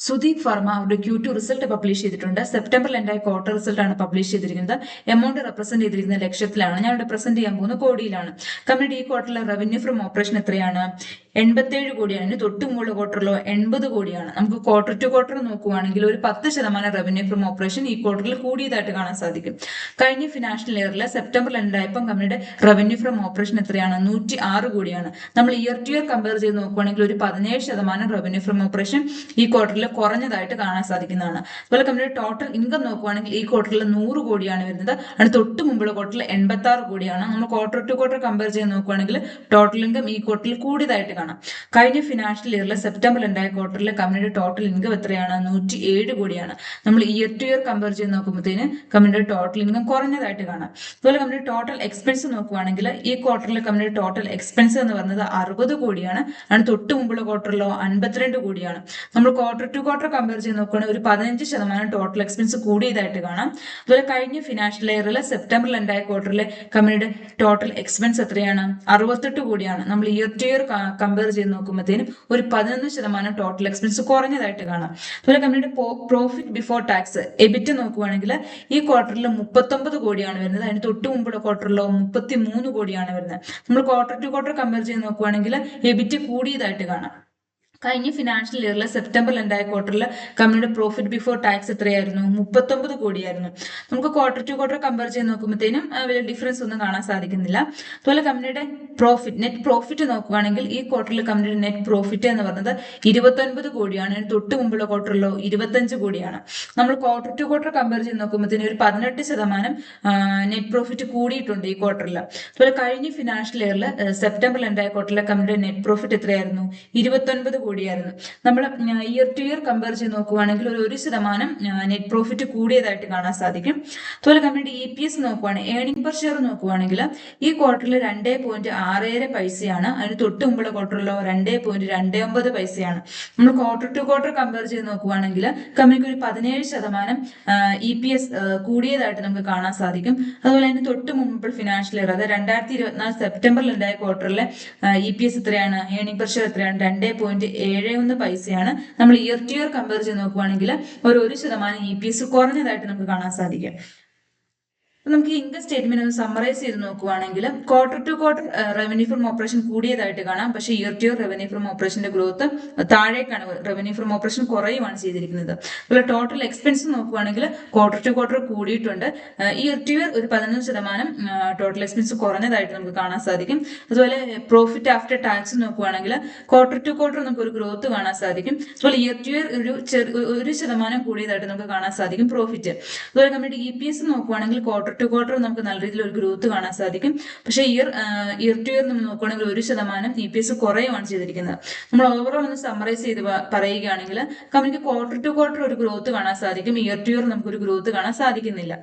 Sudeep pharma അവരുടെ Q2 result publish ചെയ്തിട്ടുണ്ട്. സെപ്റ്റംബറിൽ എൻ്റെ ക്വാർട്ടർ റിസൾട്ട് ആണ് പബ്ലിഷ് ചെയ്തിരിക്കുന്നത്. എമൗണ്ട് റെപ്രസെന്റ് ചെയ്തിരിക്കുന്ന ലക്ഷത്തിലാണ്. ഞാൻ ഇവിടെ പ്രസന്റ് ചെയ്യാൻ പോകുന്ന കോടിയിലാണ്. കമ്പനിയുടെ ഈ ക്വാർട്ടറിലെ റവന്യൂ ഫ്രം ഓപ്പറേഷൻ എത്രയാണ്? 87 കോടിയാണ്. തൊട്ട് മുകളിൽ ക്വാർട്ടറിലോ 80 കോടിയാണ്. നമുക്ക് ക്വാർട്ടർ ടു ക്വാർട്ടർ നോക്കുവാണെങ്കിൽ ഒരു 10% റവന്യൂ ഫ്രം ഓപ്പറേഷൻ ഈ ക്വാർട്ടറിൽ കൂടിയതായിട്ട് കാണാൻ സാധിക്കും. കഴിഞ്ഞ ഫിനാൻഷ്യൽ ഇയറിൽ സെപ്റ്റംബറിൽ ഉണ്ടായപ്പോൾ കമ്പനിയുടെ റവന്യൂ ഫ്രം ഓപ്പറേഷൻ എത്രയാണ്? 106 കോടിയാണ്. നമ്മൾ ഇയർ ടു ഇയർ കമ്പയർ ചെയ്ത് നോക്കുവാണെങ്കിൽ ഒരു 17% റവന്യൂ ഫ്രം ഓപ്പറേഷൻ ഈ ക്വാർട്ടറിൽ കുറഞ്ഞതായിട്ട് കാണാൻ സാധിക്കുന്നതാണ്. അതുപോലെ കമ്പനിയുടെ ടോട്ടൽ ഇൻകം നോക്കുവാണെങ്കിൽ ഈ ക്വാർട്ടറിൽ 100 കോടിയാണ് വരുന്നത്. അതിന് തൊട്ട് മുമ്പുള്ള ക്വാർട്ടറിൽ 86 കോടിയാണ്. നമ്മൾ ക്വാർട്ടർ ടു ക്വാർട്ടർ കമ്പയർ ചെയ്ത് നോക്കുവാണെങ്കിൽ ടോട്ടൽ ഇൻകം ഈ ക്വാർട്ടറിൽ കൂടിയതായിട്ട് കാണാം. കഴിഞ്ഞ ഫിനാൻഷ്യൽ ഇയറിൽ സെപ്റ്റംബറിൽ ഉണ്ടായ ക്വാർട്ടറിൽ കമ്പനിയുടെ ടോട്ടൽ ഇൻകം എത്രയാണ്? 107 കോടിയാണ്. നമ്മൾ ഇയർ ടു ഇയർ കമ്പയർ ചെയ്ത് നോക്കുമ്പോഴത്തേന് കമ്പനിയുടെ ടോട്ടൽ ഇൻകം കുറഞ്ഞതായിട്ട് കാണാം. അതുപോലെ കമ്പനിയുടെ ടോട്ടൽ എക്സ്പെൻസ് നോക്കുവാണെങ്കിൽ ഈ ക്വാർട്ടറിൽ കമ്പനിയുടെ ടോട്ടൽ എക്സ്പെൻസ് എന്ന് പറയുന്നത് 60 കോടിയാണ്. അതിന് തൊട്ട് മുമ്പുള്ള ക്വാർട്ടറിലോ 52 കോടിയാണ്. നമ്മൾ ക്വാർട്ടർ ടു ക്വാർട്ടർ കമ്പയർ ചെയ്ത് നോക്കുകയാണെങ്കിൽ ഒരു 15% ടോട്ടൽ എക്സ്പെൻസ് കൂടിയതായിട്ട് കാണാം. അതുപോലെ കഴിഞ്ഞ ഫിനാൻഷ്യൽ ഇയറിൽ സെപ്റ്റംബറിൽ ഉണ്ടായ ക്വാർട്ടറിലെ കമ്പനിയുടെ ടോട്ടൽ എക്സ്പെൻസ് എത്രയാണ്? 68 കോടിയാണ്. നമ്മൾ ഇയർ ടു ഇയർ കമ്പയർ ചെയ്ത് നോക്കുമ്പോഴത്തേനും ഒരു 11% ടോട്ടൽ എക്സ്പെൻസ് കുറഞ്ഞതായിട്ട് കാണാം. അതുപോലെ കമ്പനിയുടെ പ്രോഫിറ്റ് ബിഫോർ ടാക്സ് എബിറ്റ് നോക്കുവാണെങ്കിൽ ഈ ക്വാർട്ടറിൽ 39 കോടിയാണ് വരുന്നത്. അതിന് തൊട്ട് മുമ്പുള്ള ക്വാർട്ടറിലോ 33 കോടിയാണ് വരുന്നത്. നമ്മൾ ക്വാർട്ടർ ടു ക്വാർട്ടർ കമ്പയർ ചെയ്ത് നോക്കുവാണെങ്കിൽ എബിറ്റ് കൂടിയതായിട്ട് കാണാം. കഴിഞ്ഞ ഫിനാൻഷ്യൽ ഇയറിൽ സെപ്റ്റംബറിൽ ഉണ്ടായ ക്വാർട്ടറിൽ കമ്പനിയുടെ പ്രോഫിറ്റ് ബിഫോർ ടാക്സ് എത്രയായിരുന്നു? 39 കോടിയായിരുന്നു. നമുക്ക് ക്വാർട്ടർ ടു ക്വാർട്ടർ കമ്പയർ ചെയ്ത് നോക്കുമ്പോഴത്തേനും വലിയ ഡിഫറൻസ് ഒന്നും കാണാൻ സാധിക്കുന്നില്ല. അതുപോലെ കമ്പനിയുടെ നെറ്റ് പ്രോഫിറ്റ് നോക്കുകയാണെങ്കിൽ ഈ ക്വാർട്ടറിൽ കമ്പനിയുടെ നെറ്റ് പ്രോഫിറ്റ് എന്ന് പറയുന്നത് 29 കോടിയാണ്. തൊട്ട് മുമ്പുള്ള ക്വാർട്ടറിലോ 25 കോടിയാണ്. നമ്മൾ ക്വാർട്ടർ ടു ക്വാർട്ടർ കമ്പയർ ചെയ്ത് നോക്കുമ്പോഴത്തേനും ഒരു 18% നെറ്റ് പ്രോഫിറ്റ് കൂടിയിട്ടുണ്ട് ഈ ക്വാർട്ടറിൽ. അതുപോലെ കഴിഞ്ഞ ഫിനാൻഷ്യൽ ഇയറിൽ സെപ്റ്റംബറിൽ ഉണ്ടായ ക്വാർട്ടറിലെ കമ്പനിയുടെ നെറ്റ് പ്രോഫിറ്റ് എത്രയായിരുന്നു? 29 കോടിയായിരുന്നു. നമ്മൾ ഇയർ ടു ഇയർ കമ്പയർ ചെയ്ത് നോക്കുവാണെങ്കിൽ ഒരു 1% നെറ്റ് പ്രോഫിറ്റ് കൂടിയതായിട്ട് കാണാൻ സാധിക്കും. അതുപോലെ കമ്പനിയുടെ EPS നോക്കുവാണെങ്കിൽ ഏർണിംഗ് പെർ ഷെയർ നോക്കുവാണെങ്കിൽ ഈ ക്വാർട്ടറിൽ 2.67 പൈസയാണ്. അതിന് തൊട്ട് മുമ്പുള്ള ക്വാർട്ടറിലോ 2.29 പൈസയാണ്. നമ്മൾ ക്വാർട്ടർ ടു ക്വാർട്ടർ കമ്പയർ ചെയ്ത് നോക്കുവാണെങ്കിൽ കമ്പനിക്ക് ഒരു 17% EPS കൂടിയതായിട്ട് നമുക്ക് കാണാൻ സാധിക്കും. അതുപോലെ അതിന് തൊട്ട് മുമ്പ് ഫിനാൻഷ്യൽ ഇയർ അതായത് 2024 സെപ്റ്റംബറിൽ ഉണ്ടായ ക്വാർട്ടറിലെ EPS എത്രയാണ്? ഏർണിംഗ് പെർ ഷെയർ എത്രയാണ്? 2.71 പൈസയാണ്. നമ്മൾ ഇയർ ടു ഇയർ കമ്പയർ ചെയ്ത് നോക്കുവാണെങ്കിൽ ഒരു 1% EPS കുറഞ്ഞതായിട്ട് നമുക്ക് കാണാൻ സാധിക്കും. നമുക്ക് ഈ ഇൻകം സ്റ്റേറ്റ്മെന്റ് ഒന്ന് സമ്മറൈസ് ചെയ്ത് നോക്കുവാണെങ്കിൽ quarter to quarter revenue from operation കൂടിയതായിട്ട് കാണാം. പക്ഷേ year to year revenue from ഓപ്പറേഷന്റെ ഗ്രോത്ത് താഴേക്കാണ്. റവന്യൂ ഫ്രം ഓപ്പറേഷൻ കുറയുവാണ് ചെയ്തിരിക്കുന്നത്. അതുപോലെ ടോട്ടൽ എക്സ്പെൻസ് നോക്കുവാണെങ്കിൽ ക്വാർട്ടർ ടു ക്വാർട്ടർ കൂടിയിട്ടുണ്ട്. ഇയർ ടു ഇയർ ഒരു 11% ടോട്ടൽ എക്സ്പെൻസ് കുറഞ്ഞതായിട്ട് നമുക്ക് കാണാൻ സാധിക്കും. അതുപോലെ പ്രോഫിറ്റ് ആഫ്റ്റർ ടാക്സ് നോക്കുവാണെങ്കിൽ ക്വാർട്ടർ ടു ക്വാർട്ടർ നമുക്ക് ഒരു ഗ്രോത്ത് കാണാൻ സാധിക്കും. അതുപോലെ ഇയർ ടു ഇയർ ഒരു 1% കൂടിയതായിട്ട് നമുക്ക് കാണാൻ സാധിക്കും പ്രോഫിറ്റ്. അതുപോലെ നമ്മുടെ EPS നോക്കുവാണെങ്കിൽ ക്വാർട്ടർ ടു ക്വാർട്ടർ നമുക്ക് നല്ല രീതിയിൽ ഒരു ഗ്രോത്ത് കാണാൻ സാധിക്കും. പക്ഷേ ഇയർ ടു ഇയർ നമ്മൾ നോക്കുകയാണെങ്കിൽ 1% EPS കുറയുവാണ് ചെയ്തിരിക്കുന്നത്. നമ്മൾ ഓവറോൾ ഒന്ന് സമ്മറൈസ് ചെയ്ത് പറയുകയാണെങ്കിൽ കമ്പനിക്ക് ക്വാർട്ടർ ടു ക്വാർട്ടർ ഒരു ഗ്രോത്ത് കാണാൻ സാധിക്കും. ഇയർ ടു ഇയർ നമുക്കൊരു ഗ്രോത്ത് കാണാൻ സാധിക്കുന്നില്ല.